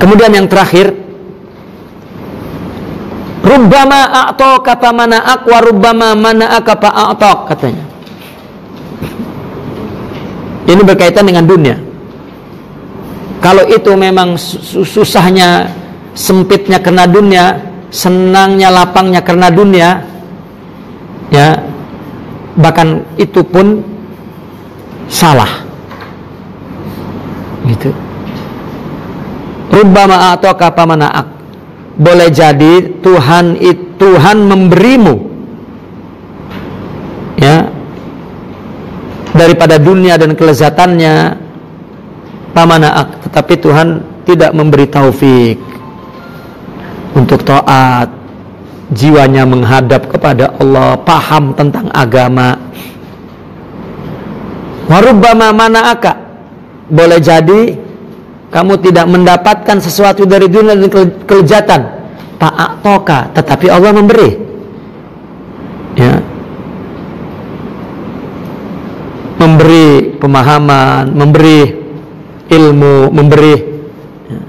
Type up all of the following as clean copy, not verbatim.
Kemudian yang terakhir, rubbama a'taka fa mana'ak wa rubbama mana'aka fa a'tak, katanya. Ini berkaitan dengan dunia. Kalau itu memang susahnya, sempitnya karena dunia, senangnya, lapangnya karena dunia, ya, bahkan itu pun salah. Gitu. Rubbama a'taka fa mana'ak. Boleh jadi Tuhan memberimu, ya, daripada dunia dan kelezatannya, pamana'ak, tetapi Tuhan tidak memberi taufik untuk taat, jiwanya menghadap kepada Allah, paham tentang agama. Warubbama mana'aka, boleh jadi kamu tidak mendapatkan sesuatu dari dunia dan kelezatan, ta'atoka, tetapi Allah memberi, ya, memberi pemahaman, memberi ilmu, memberi, ya.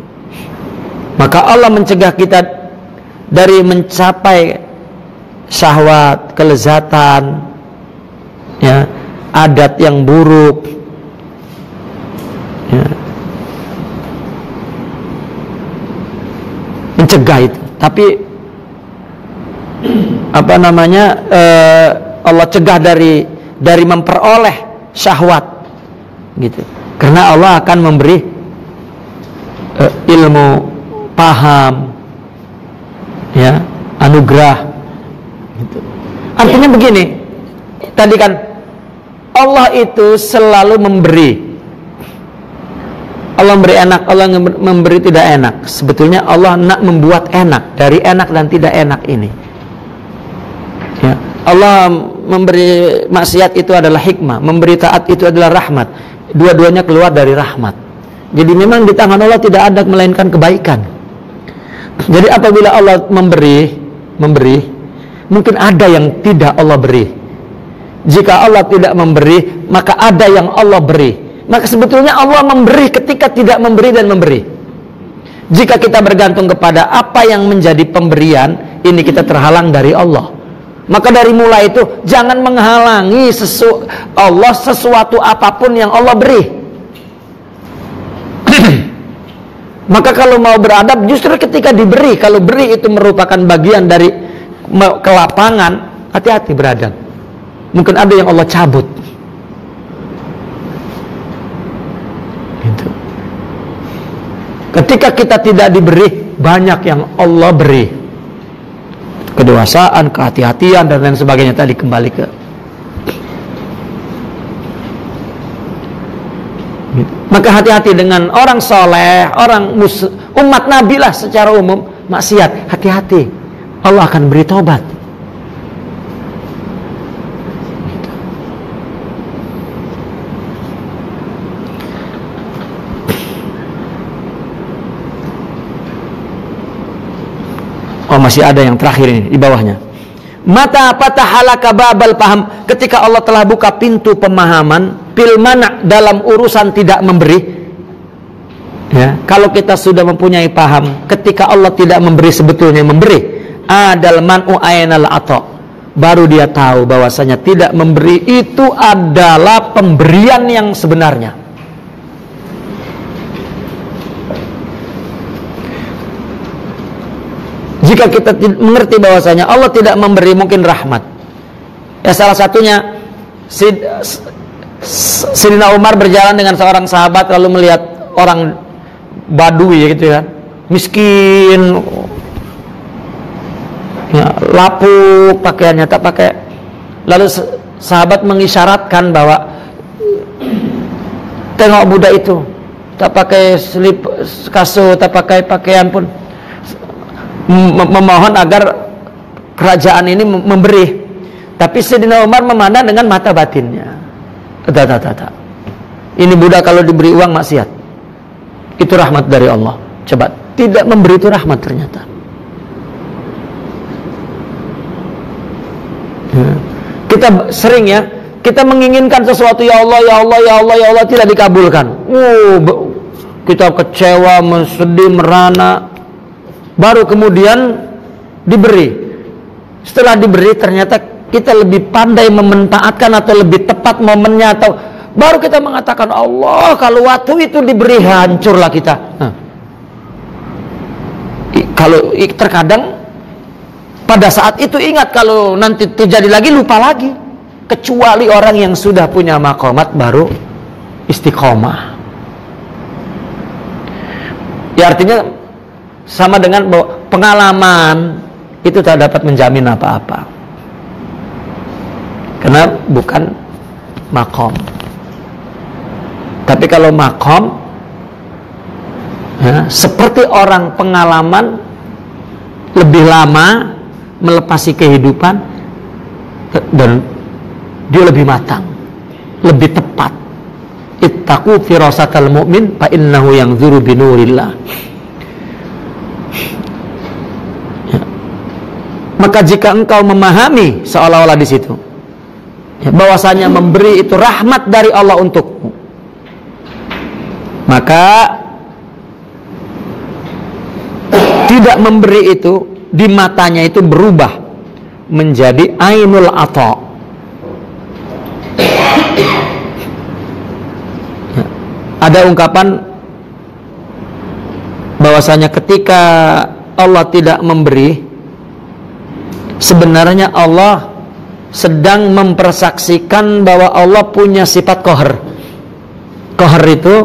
Maka Allah mencegah kita dari mencapai syahwat, kelezatan, ya, adat yang buruk, ya, mencegah itu. Tapi Allah cegah dari memperoleh syahwat, gitu. Karena Allah akan memberi ilmu, paham, ya, anugerah, gitu. Artinya begini, tadi kan Allah itu selalu memberi. Allah memberi enak, Allah memberi tidak enak. Sebetulnya Allah nak membuat enak dari enak dan tidak enak ini, ya. Allah memberi maksiat itu adalah hikmah, memberi taat itu adalah rahmat. Dua-duanya keluar dari rahmat. Jadi memang di tangan Allah tidak ada melainkan kebaikan. Jadi apabila Allah memberi, mungkin ada yang tidak Allah beri. Jika Allah tidak memberi, maka ada yang Allah beri. Maka sebetulnya Allah memberi ketika tidak memberi dan memberi. Jika kita bergantung kepada apa yang menjadi pemberian, ini kita terhalang dari Allah. Maka dari mulai itu jangan menghalangi Allah sesuatu apapun yang Allah beri. Maka kalau mau beradab justru ketika diberi. Kalau beri itu merupakan bagian dari kelapangan, hati-hati beradab. Mungkin ada yang Allah cabut, gitu. Ketika kita tidak diberi, banyak yang Allah beri. Kedewasaan, kehati-hatian dan lain sebagainya, tadi kembali ke maka hati-hati dengan orang soleh, orang umat Nabi lah secara umum maksiat, hati-hati, Allah akan beri tobat. Oh, masih ada yang terakhir ini di bawahnya. Mata fatahalaka babal paham, ketika Allah telah buka pintu pemahaman fil mana, dalam urusan tidak memberi, ya. Kalau kita sudah mempunyai paham ketika Allah tidak memberi, sebetulnya memberi adal man'u ainal ata, baru dia tahu bahwasanya tidak memberi itu adalah pemberian yang sebenarnya. Jika kita mengerti bahwasanya Allah tidak memberi, mungkin rahmat. Ya, salah satunya Sayyidina Umar berjalan dengan seorang sahabat, lalu melihat orang Badui, gitu kan, miskin, ya, lapuk pakaiannya, tak pakai. Lalu sahabat mengisyaratkan bahwa tengok budak itu, tak pakai kasut, tak pakai pakaian pun, memohon agar kerajaan ini memberi. Tapi Sayyidina Umar memandang dengan mata batinnya. Ini budak kalau diberi uang maksiat. Itu rahmat dari Allah. Coba, tidak memberi itu rahmat ternyata. Kita sering, ya, kita menginginkan sesuatu, ya Allah, ya Allah, ya Allah, ya Allah, tidak dikabulkan. kita kecewa, sedih, merana, baru kemudian diberi. Setelah diberi ternyata kita lebih pandai memanfaatkan atau lebih tepat momennya, atau baru kita mengatakan, Allah, kalau waktu itu diberi hancurlah kita. Kalau terkadang pada saat itu ingat, kalau nanti terjadi lagi lupa lagi. Kecuali orang yang sudah punya maqamat baru istiqomah. Ya, artinya sama dengan bahwa pengalaman itu tak dapat menjamin apa-apa, karena bukan maqam. Tapi kalau maqam, ya, seperti orang pengalaman lebih lama melepasi kehidupan, dan dia lebih matang, lebih tepat. Ittaqu firasatal mu'min fa innahu yanzuru binurillah. Ya. Maka jika engkau memahami seolah-olah di situ, ya, bahwasanya memberi itu rahmat dari Allah untukmu, maka tidak memberi itu di matanya itu berubah menjadi ainul ata. Ada ungkapan bahwasanya ketika Allah tidak memberi, sebenarnya Allah sedang mempersaksikan bahwa Allah punya sifat qahr. Qahr itu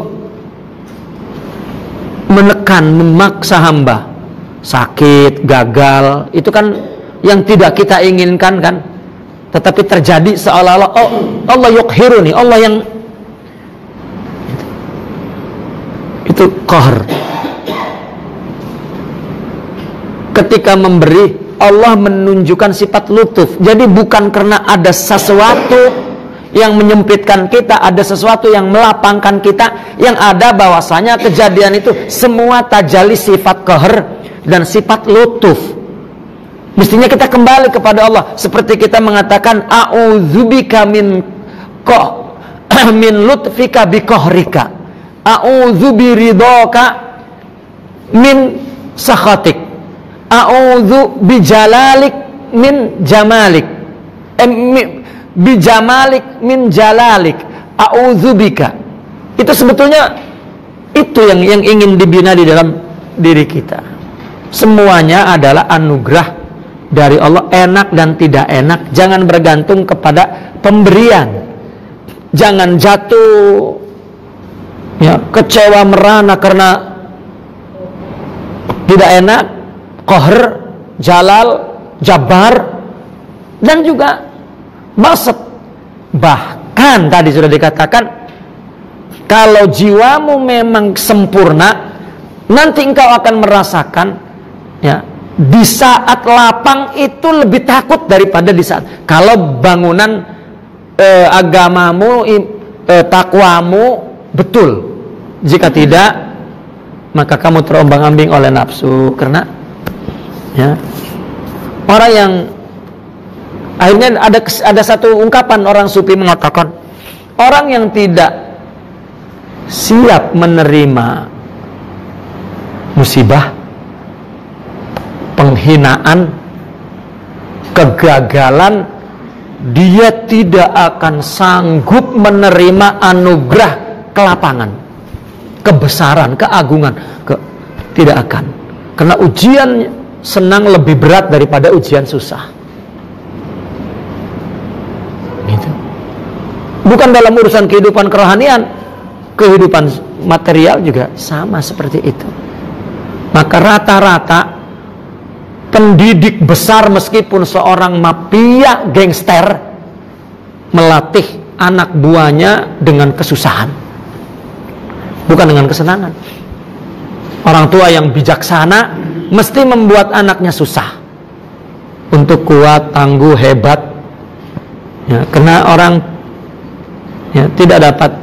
menekan, memaksa hamba. Sakit, gagal, itu kan yang tidak kita inginkan kan, tetapi terjadi seolah-olah, oh, Allah yuqhiruni, Allah yang itu qahr. Ketika memberi, Allah menunjukkan sifat lutuf. Jadi bukan karena ada sesuatu yang menyempitkan kita, ada sesuatu yang melapangkan kita. Yang ada bahwasanya kejadian itu semua tajalli sifat qahr dan sifat lutuf. Mestinya kita kembali kepada Allah, seperti kita mengatakan a'udzubika min lutfika bi qahrika, a'udzu biridhaka min sakhatik, a'udzu bijalalik min jamalik, bijamalik min jalalik, a'udzubika. Itu sebetulnya itu yang ingin dibina di dalam diri kita. Semuanya adalah anugerah dari Allah, enak dan tidak enak. Jangan bergantung kepada pemberian. Jangan jatuh, ya, kecewa, merana karena tidak enak, qahr, jalal, jabar, dan juga basit. Bahkan tadi sudah dikatakan, kalau jiwamu memang sempurna, nanti engkau akan merasakan, ya, di saat lapang itu lebih takut daripada di saat, kalau bangunan agamamu, takwamu betul. Jika tidak, maka kamu terombang-ambing oleh nafsu. Karena, ya, orang yang akhirnya ada satu ungkapan orang sufi mengatakan, orang yang tidak siap menerima musibah, penghinaan, kegagalan, dia tidak akan sanggup menerima anugerah kelapangan, kebesaran, keagungan. Tidak akan. Karena ujian senang lebih berat daripada ujian susah. Gitu. Bukan dalam urusan kehidupan kerohanian, kehidupan material juga sama seperti itu. Maka rata-rata pendidik besar, meskipun seorang mafia gangster, melatih anak buahnya dengan kesusahan, bukan dengan kesenangan. Orang tua yang bijaksana mesti membuat anaknya susah untuk kuat, tangguh, hebat, ya, karena orang, ya, tidak dapat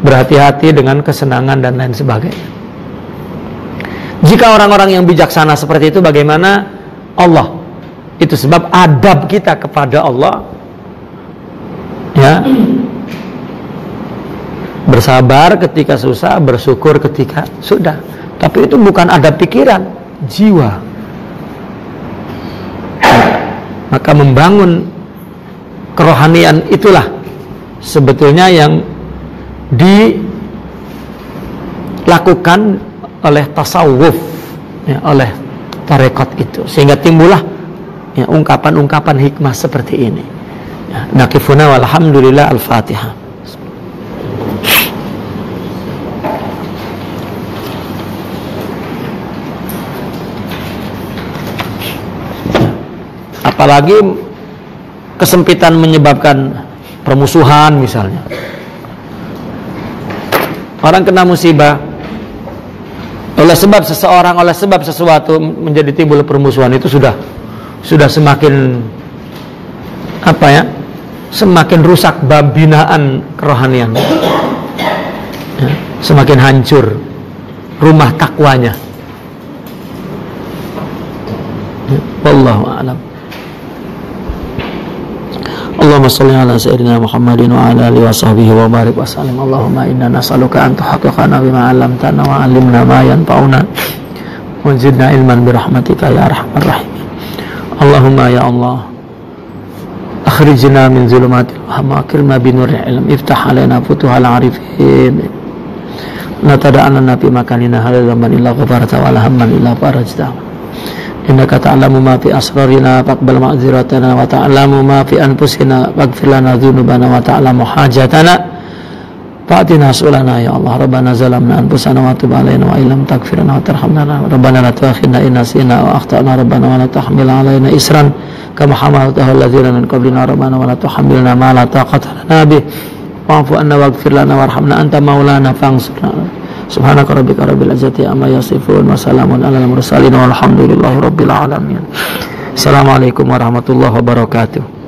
berhati-hati dengan kesenangan dan lain sebagainya. Jika orang-orang yang bijaksana seperti itu, bagaimana Allah? Itu sebab adab kita kepada Allah, ya, Bersabar ketika susah, bersyukur ketika sudah. Tapi itu bukan ada pikiran, jiwa. Maka membangun kerohanian itulah sebetulnya yang dilakukan oleh tasawuf, ya, oleh tarekat itu, sehingga timbullah ya, ungkapan-ungkapan hikmah seperti ini. Ya, nakifuna walhamdulillah. Al-Fatihah. Apalagi kesempitan menyebabkan permusuhan misalnya. Orang kena musibah oleh sebab seseorang, oleh sebab sesuatu menjadi timbul permusuhan, itu sudah semakin apa ya? Semakin rusak binaan kerohanian. Ya, semakin hancur rumah takwanya. Ya, wallahu a'lam. Allahumma salli ala sayyidina Muhammadin wa ala alihi wa sahbihi wa barik wa sallim. Allahumma inna nas'aluka an tuhaqqiqana bima 'allamtana wa 'allimna ma yanfa'una wa zidna ilman bi rahmatika ya arhamar rahimin. Allahumma ya Allah, akhrijna min zulumatil wahmi wa akrimna bi nuril ilm, iftah alaina futuhal arifin. La tada'anna fi makanina hadha zaman illa ghafarta wa la hamman illa farajta. Innaka ta'lamu ma fi asrarina faqbal ma'dziratana wa ta'lamu ma fi anfusina faghfir lana dzunubana wa ta'lamu hajatana fa'tina sulana ya Allah. Rabbana zalamna anfusana wa tub alaina wa illam taghfir lana wa tarhamna rabbana la tu'akhidna in nasina wa akhtana rabbana wa la tahmil alaina isran kama hamaltahu alladhina min qablina rabbana wa la tuhammilna ma la taqata lana bih wa'fu anna waghfir lana warhamna anta maulana fansurna. Subhanaka rabbika rabbil izzati amma yasifun wa salamun alal mursalin walhamdulillahi rabbil alamin. Assalamualaikum warahmatullahi wabarakatuh.